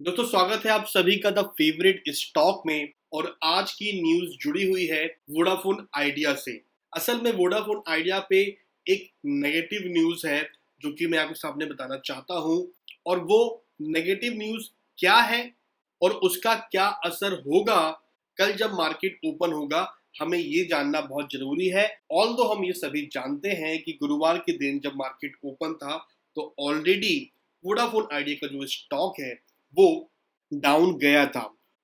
दोस्तों स्वागत है आप सभी का द फेवरेट स्टॉक में। और आज की न्यूज जुड़ी हुई है वोडाफोन आइडिया से। असल में वोडाफोन आइडिया पे एक नेगेटिव न्यूज है जो कि मैं आपके सामने बताना चाहता हूं। और वो नेगेटिव न्यूज क्या है और उसका क्या असर होगा कल जब मार्केट ओपन होगा, हमें ये जानना बहुत जरूरी है। ऑल्दो हम ये सभी जानते हैं कि गुरुवार के दिन जब मार्केट ओपन था तो ऑलरेडी वोडाफोन आइडिया का जो स्टॉक है वो डाउन गया था।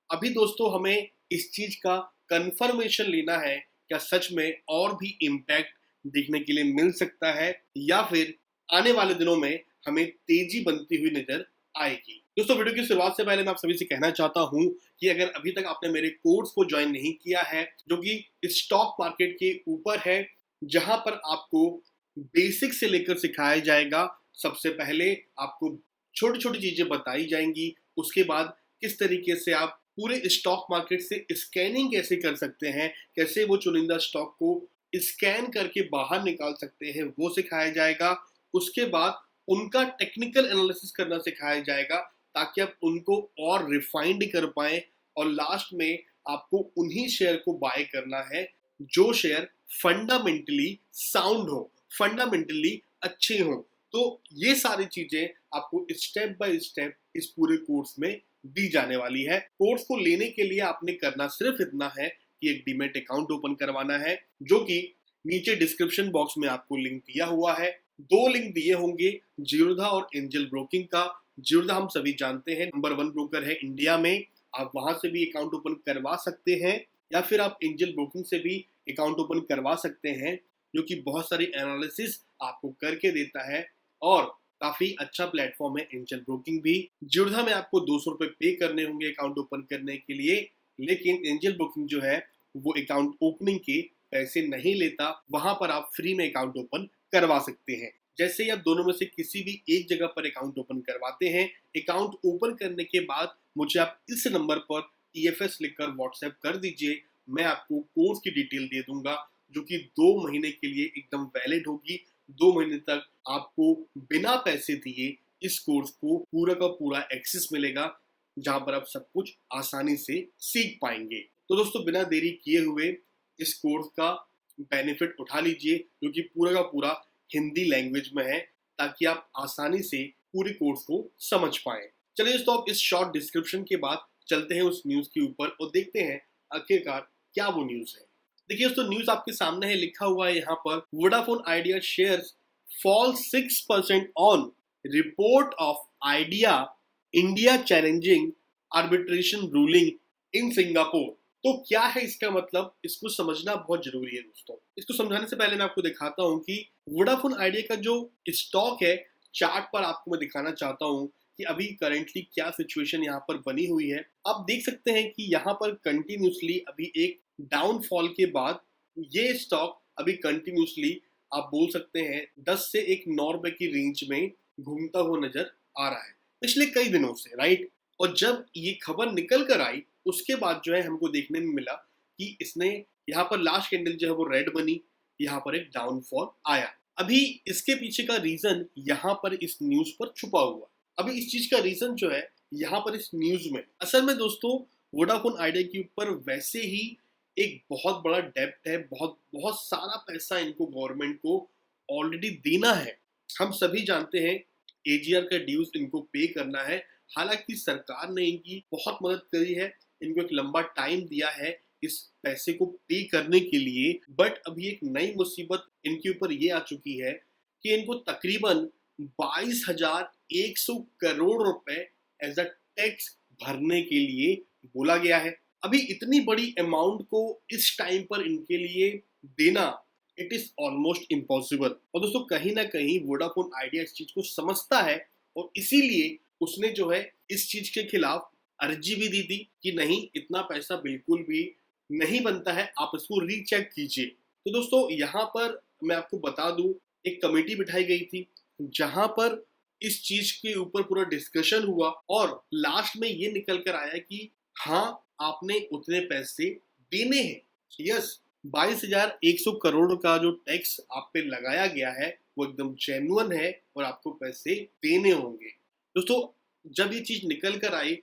अभी दोस्तों हमें इस चीज का कंफर्मेशन लेना है, क्या सच में और भी इम्पैक्ट देखने के लिए मिल सकता है या फिर आने वाले दिनों में हमें तेजी बनती हुई नजर आएगी। दोस्तों वीडियो की शुरुआत से पहले मैं आप सभी से कहना चाहता हूं कि अगर अभी तक आपने मेरे कोर्स को ज्वाइन नहीं किया है जो कि स्टॉक मार्केट के ऊपर है, जहां पर आपको बेसिक से लेकर सिखाया जाएगा। सबसे पहले आपको छोटी छोटी चीजें बताई जाएंगी, उसके बाद किस तरीके से आप पूरे स्टॉक मार्केट से स्कैनिंग कैसे कर सकते हैं, कैसे वो चुनिंदा स्टॉक को स्कैन करके बाहर निकाल सकते हैं वो सिखाया जाएगा। उसके बाद उनका टेक्निकल एनालिसिस करना सिखाया जाएगा ताकि आप उनको और रिफाइंड कर पाए। और लास्ट में आपको उन्हीं शेयर को बाय करना है जो शेयर फंडामेंटली साउंड हो, फंडामेंटली अच्छे हो। तो ये सारी चीजें आपको स्टेप बाय स्टेप इस पूरे कोर्स में दी जाने वाली है। कोर्स को लेने के लिए आपने करना सिर्फ इतना है कि एक डीमेट अकाउंट ओपन करवाना है, जो कि नीचे डिस्क्रिप्शन बॉक्स में आपको लिंक दिया हुआ है। दो लिंक दिए होंगे, जीरोधा और एंजल ब्रोकिंग का। जीरोधा हम सभी जानते हैं नंबर 1 ब्रोकर है इंडिया में, आप वहां से भी अकाउंट ओपन करवा सकते हैं या फिर आप एंजल ब्रोकिंग से भी अकाउंट ओपन करवा सकते हैं, जो कि बहुत सारी एनालिसिस आपको करके देता है और काफी अच्छा प्लेटफॉर्म है एंजल ब्रोकिंग भी। जीरोधा में आपको 200 रुपए पे करने होंगे अकाउंट ओपन करने के लिए, लेकिन एंजल ब्रोकिंग जो है वो अकाउंट ओपनिंग के पैसे नहीं लेता, वहां पर आप फ्री में अकाउंट ओपन करवा सकते हैं। जैसे ही आप दोनों में से किसी भी एक जगह पर अकाउंट ओपन करवाते हैं, अकाउंट ओपन करने के बाद मुझे आप इस नंबर पर ईएफएस लिखकर व्हाट्सएप कर दीजिए। मैं आपको कोर्स की डिटेल दे दूंगा जो कि 2 महीने के लिए एकदम वैलिड होगी। 2 महीने तक आपको बिना पैसे दिए इस कोर्स को पूरा का पूरा एक्सेस मिलेगा, जहां पर आप सब कुछ आसानी से सीख पाएंगे। तो दोस्तों बिना देरी किए हुए इस कोर्स का बेनिफिट उठा लीजिए, जो कि पूरा का पूरा हिंदी लैंग्वेज में है, ताकि आप आसानी से पूरे कोर्स को समझ पाए। चलिए दोस्तों अब इस शॉर्ट डिस्क्रिप्शन के बाद चलते हैं उस न्यूज के ऊपर और देखते हैं आखिरकार क्या वो न्यूज है। देखिए दोस्तों न्यूज आपके सामने है, लिखा हुआ है यहाँ पर Vodafone idea shares fall 6% on report of idea India challenging arbitration ruling in Singapore. तो क्या है इसका मतलब, इसको समझना बहुत जरूरी है दोस्तों। इसको समझाने से पहले मैं आपको दिखाता हूँ कि वोडाफोन आइडिया का जो स्टॉक है, चार्ट पर आपको मैं दिखाना चाहता हूँ कि अभी करेंटली क्या सिचुएशन यहाँ पर बनी हुई है। आप देख सकते हैं कि यहाँ पर कंटिन्यूसली अभी एक डाउनफॉल के बाद ये स्टॉक अभी कंटिन्यूसली आप बोल सकते हैं 10 से एक 9 रुपए की रेंज में घूमता हुआ नजर आ रहा है पिछले कई दिनों से, राइट। और जब ये खबर निकल कर आई उसके बाद जो है हमको देखने में मिला कि इसने यहाँ पर लास्ट कैंडल जो है वो रेड बनी, यहाँ पर एक डाउनफॉल आया। अभी इसके पीछे का रीजन यहाँ पर इस न्यूज पर छुपा हुआ। अभी इस चीज का रीजन जो है यहाँ पर इस न्यूज में, असल में दोस्तों वोडाफोन आइडिया के ऊपर वैसे ही एक बहुत बड़ा डेब्ट है, बहुत बहुत सारा पैसा इनको गवर्नमेंट को ऑलरेडी देना है। हम सभी जानते हैं एजीआर का ड्यूज इनको पे करना है। हालांकि सरकार ने इनकी बहुत मदद करी है, इनको एक लंबा टाइम दिया है इस पैसे को पे करने के लिए, बट अभी एक नई मुसीबत इनके ऊपर ये आ चुकी है कि इनको तकरीबन 22,100 करोड़ रुपए एज अ टैक्स भरने के लिए बोला गया है। अभी इतनी बड़ी अमाउंट को इस टाइम पर इनके लिए देना इट इज ऑलमोस्ट इम्पॉसिबल। और दोस्तों कहीं ना कहीं वोडाफोन आइडिया इस चीज को समझता है और इसीलिए उसने जो है इस चीज के खिलाफ अर्जी भी दी थी कि नहीं इतना पैसा बिल्कुल भी नहीं बनता है, आप इसको रीचेक कीजिए। तो दोस्तों यहाँ पर मैं आपको बता दूं एक कमेटी बिठाई गई थी जहां पर इस चीज के ऊपर पूरा डिस्कशन हुआ और लास्ट में ये निकल कर आया कि हाँ आपने उतने पैसे देने हैं। यस, 22,100 करोड़ का जो टैक्स आप पे लगाया गया है वो एकदम जेन्युइन है और आपको पैसे देने होंगे। दोस्तों जब ये चीज निकल कर आई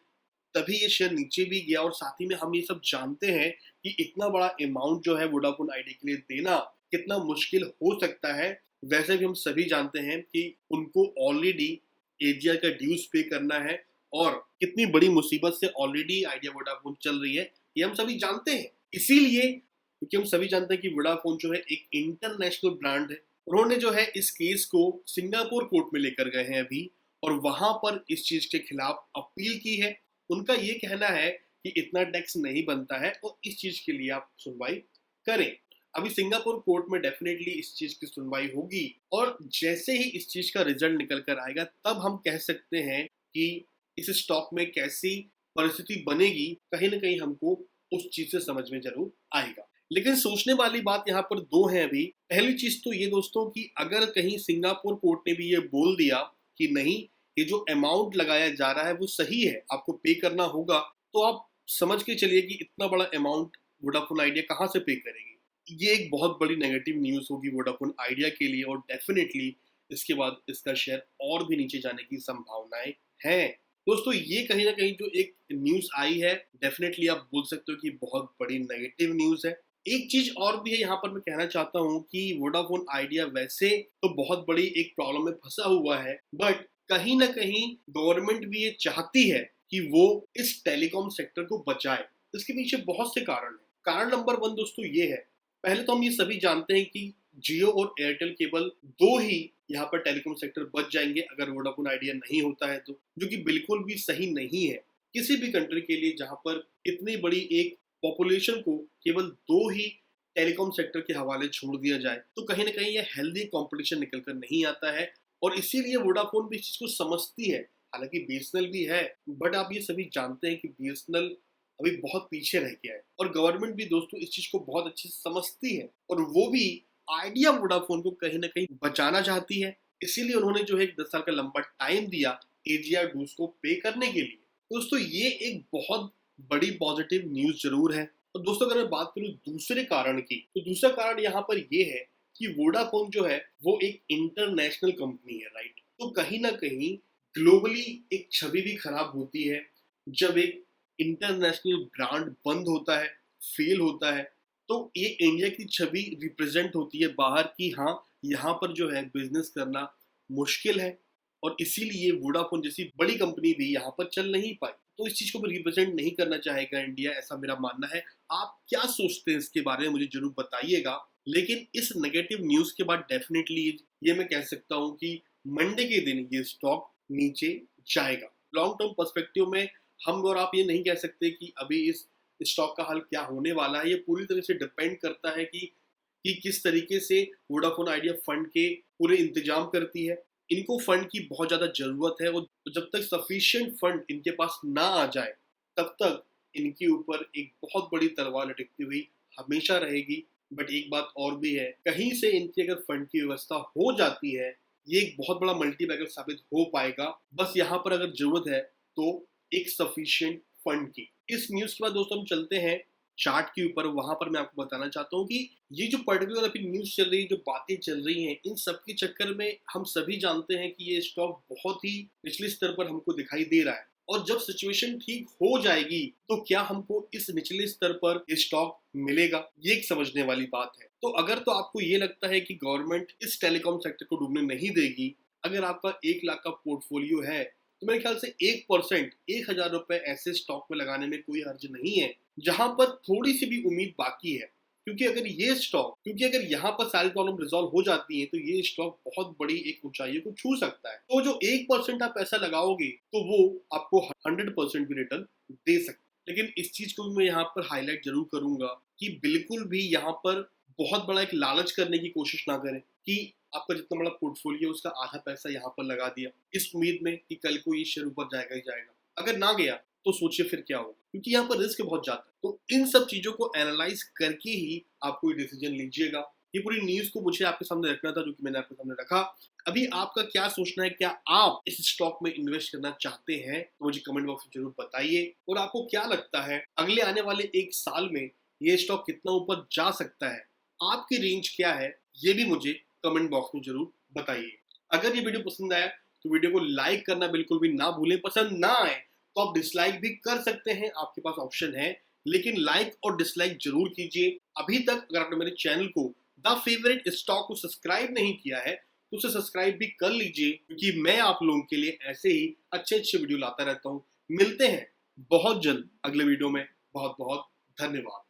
तभी ये शेयर नीचे भी गया, और साथ ही में हम ये सब जानते हैं कि इतना बड़ा अमाउंट जो है वोडाफोन आइडिया के लिए देना कितना मुश्किल हो सकता है। वैसे भी हम सभी जानते हैं कि उनको ऑलरेडी एजिया का ड्यूज पे करना है, और कितनी बड़ी मुसीबत से ऑलरेडी आइडिया वोडाफोन चल रही है, ये हम सभी जानते हैं। इसीलिए क्योंकि हम सभी जानते हैं कि वोडाफोन जो है एक इंटरनेशनल ब्रांड है, उन्होंने जो है इस केस को सिंगापुर कोर्ट में लेकर गए हैं अभी, और वहां पर इस चीज के खिलाफ अपील की है। उनका ये कहना है कि इतना टैक्स नहीं बनता है और इस चीज के लिए आप सुनवाई करें। अभी सिंगापुर कोर्ट में डेफिनेटली इस चीज की सुनवाई होगी, और जैसे ही इस चीज का रिजल्ट निकल कर आएगा तब हम कह सकते हैं कि इस स्टॉक में कैसी परिस्थिति बनेगी। कहीं ना कहीं हमको उस चीज से समझ में जरूर आएगा। लेकिन सोचने वाली बात यहाँ पर दो है अभी। पहली चीज तो ये दोस्तों कि अगर कहीं सिंगापुर कोर्ट ने भी ये बोल दिया कि नहीं, ये जो अमाउंट लगाया जा रहा है वो सही है, आपको पे करना होगा, तो आप समझ के चलिए कि इतना बड़ा अमाउंट वोडाफोन आइडिया कहाँ से पे करेगी। ये एक बहुत बड़ी नेगेटिव न्यूज होगी वोडाफोन आइडिया के लिए, और डेफिनेटली इसके बाद इसका शेयर और भी नीचे जाने की संभावनाएं हैं। दोस्तों ये कहीं ना कहीं जो एक न्यूज आई है, डेफिनेटली आप बोल सकते हो कि बहुत बड़ी नेगेटिव न्यूज है। एक चीज और भी है यहाँ पर मैं कहना चाहता हूँ कि वोडाफोन आइडिया वैसे तो बहुत बड़ी एक प्रॉब्लम में फंसा हुआ है, बट कहीं ना कहीं गवर्नमेंट भी ये चाहती है कि वो इस टेलीकॉम सेक्टर को बचाए। इसके पीछे बहुत से कारण हैं। कारण नंबर 1 दोस्तों ये है, पहले तो हम ये सभी जानते हैं कि जियो और एयरटेल केवल दो ही यहाँ पर टेलीकॉम सेक्टर बच जाएंगे अगर वोडाफोन आइडिया नहीं होता है तो, जो कि बिल्कुल भी सही नहीं है किसी भी कंट्री के लिए जहाँ पर इतनी बड़ी एक पॉपुलेशन को केवल दो ही टेलीकॉम सेक्टर के हवाले छोड़ दिया जाए, तो कहीं ना कहीं ये हेल्दी कंपटीशन निकल कर नहीं आता है। और इसीलिए वोडाफोन भी इस चीज को समझती है। हालांकि बीएसएनएल भी है, बट आप ये सभी जानते हैं कि बीएसएनएल अभी बहुत पीछे रह गया है, और गवर्नमेंट भी दोस्तों इस चीज को बहुत अच्छे से समझती है, और वो भी आइडिया वोडाफोन को कहीं ना कहीं बचाना चाहती है। इसीलिए उन्होंने जो है 10 साल का लंबा टाइम दिया एजिया ड्यूज को पे करने के लिए। दोस्तों ये एक बहुत बड़ी पॉजिटिव न्यूज जरूर है। और दोस्तों अगर मैं बात करूं दूसरे कारण की, तो दूसरा कारण यहाँ पर ये है कि वोडाफोन जो है वो एक इंटरनेशनल कंपनी है, राइट। तो कहीं ना कहीं ग्लोबली एक छवि भी खराब होती है जब एक इंटरनेशनल ब्रांड बंद होता है, फेल होता है, तो ये इंडिया की छवि रिप्रेजेंट होती है बाहर की, हाँ यहाँ पर जो है बिजनेस करना मुश्किल है, और इसीलिए वोडाफोन जैसी बड़ी कंपनी भी यहाँ पर चल नहीं पाई। तो इस चीज को भी रिप्रेजेंट नहीं करना चाहेगा इंडिया, ऐसा मेरा मानना है। आप क्या सोचते हैं इसके बारे में मुझे जरूर बताइएगा। लेकिन इस नेगेटिव न्यूज के बाद डेफिनेटली ये मैं कह सकता हूँ कि मंडे के दिन ये स्टॉक नीचे जाएगा। लॉन्ग टर्म पर्सपेक्टिव में हम और आप ये नहीं कह सकते कि अभी इस स्टॉक का हाल क्या होने वाला है। ये पूरी तरह से डिपेंड करता है कि किस तरीके से वोडाफोन आइडिया फंड के पूरे इंतजाम करती है। इनको फंड की बहुत ज्यादा जरूरत है, और जब तक सफिशिएंट फंड इनके पास ना आ जाए तब तक इनके ऊपर एक बहुत बड़ी तलवार लटकती हुई हमेशा रहेगी। बट एक बात और भी है, कहीं से इनकी अगर फंड की व्यवस्था हो जाती है, ये एक बहुत बड़ा मल्टीबैगर साबित हो पाएगा। बस यहाँ पर अगर जरूरत है तो एक सफिशिएंट फंड की। इस न्यूज के बाद दोस्तों हम चलते हैं चार्ट के ऊपर। वहां पर मैं आपको बताना चाहता हूँ कि ये जो पर्टिकुलर अभी न्यूज चल रही है, जो बातें चल रही हैं, इन सब के चक्कर में हम सभी जानते हैं कि ये स्टॉक बहुत ही निचले स्तर पर हमको दिखाई दे रहा है, और जब सिचुएशन ठीक हो जाएगी तो क्या हमको इस निचले स्तर पर स्टॉक मिलेगा, ये एक समझने वाली बात है। तो अगर तो आपको ये लगता है कि गवर्नमेंट इस टेलीकॉम सेक्टर को डूबने नहीं देगी, अगर आपका 1 लाख का पोर्टफोलियो है, तो मेरे ख्याल से 1%, 1,000 रुपए ऐसे स्टॉक में लगाने में कोई हर्ज नहीं है जहां पर थोड़ी सी भी उम्मीद बाकी है। क्योंकि अगर यहाँ पर सारी प्रॉब्लम रिजॉल्व हो जाती है तो ये स्टॉक बहुत बड़ी एक ऊंचाई को छू सकता है। तो जो 1% आप पैसा लगाओगे तो वो आपको 100% भी रिटर्न दे सकता है। लेकिन इस चीज को भी मैं यहाँ पर हाईलाइट जरूर करूंगा कि बिल्कुल भी यहाँ पर बहुत बड़ा एक लालच करने की कोशिश ना करें कि आपका जितना बड़ा पोर्टफोलियो उसका आधा पैसा यहाँ पर लगा दिया इस उम्मीद में कि कल को ये शेयर ऊपर जाएगा ही जाएगा। अगर ना गया तो सोचिए फिर क्या होगा, क्योंकि यहाँ पर रिस्क बहुत ज्यादा है। तो इन सब चीजों को एनालाइज करके ही आप कोई डिसीजन लीजिएगा। ये पूरी न्यूज को मुझे आपके सामने रखना था, जो कि मैंने आपके सामने रखा। अभी आपका क्या सोचना है, क्या आप इस स्टॉक में इन्वेस्ट करना चाहते हैं, तो मुझे कमेंट बॉक्स में जरूर बताइए। और आपको क्या लगता है अगले आने वाले 1 साल में ये स्टॉक कितना ऊपर जा सकता है, आपकी रेंज क्या है, ये भी मुझे कमेंट बॉक्स में जरूर बताइए। अगर ये वीडियो पसंद आया तो वीडियो को लाइक करना बिल्कुल भी ना भूलें। पसंद ना आए तो आप डिसलाइक भी कर सकते हैं, आपके पास ऑप्शन है, लेकिन लाइक और डिसलाइक जरूर कीजिए। अभी तक अगर आपने मेरे चैनल को द फेवरेट स्टॉक को सब्सक्राइब नहीं किया है तो उसे सब्सक्राइब भी कर लीजिए, क्योंकि मैं आप लोगों के लिए ऐसे ही अच्छे अच्छे वीडियो लाता रहता हूँ। मिलते हैं बहुत जल्द अगले वीडियो में। बहुत बहुत धन्यवाद।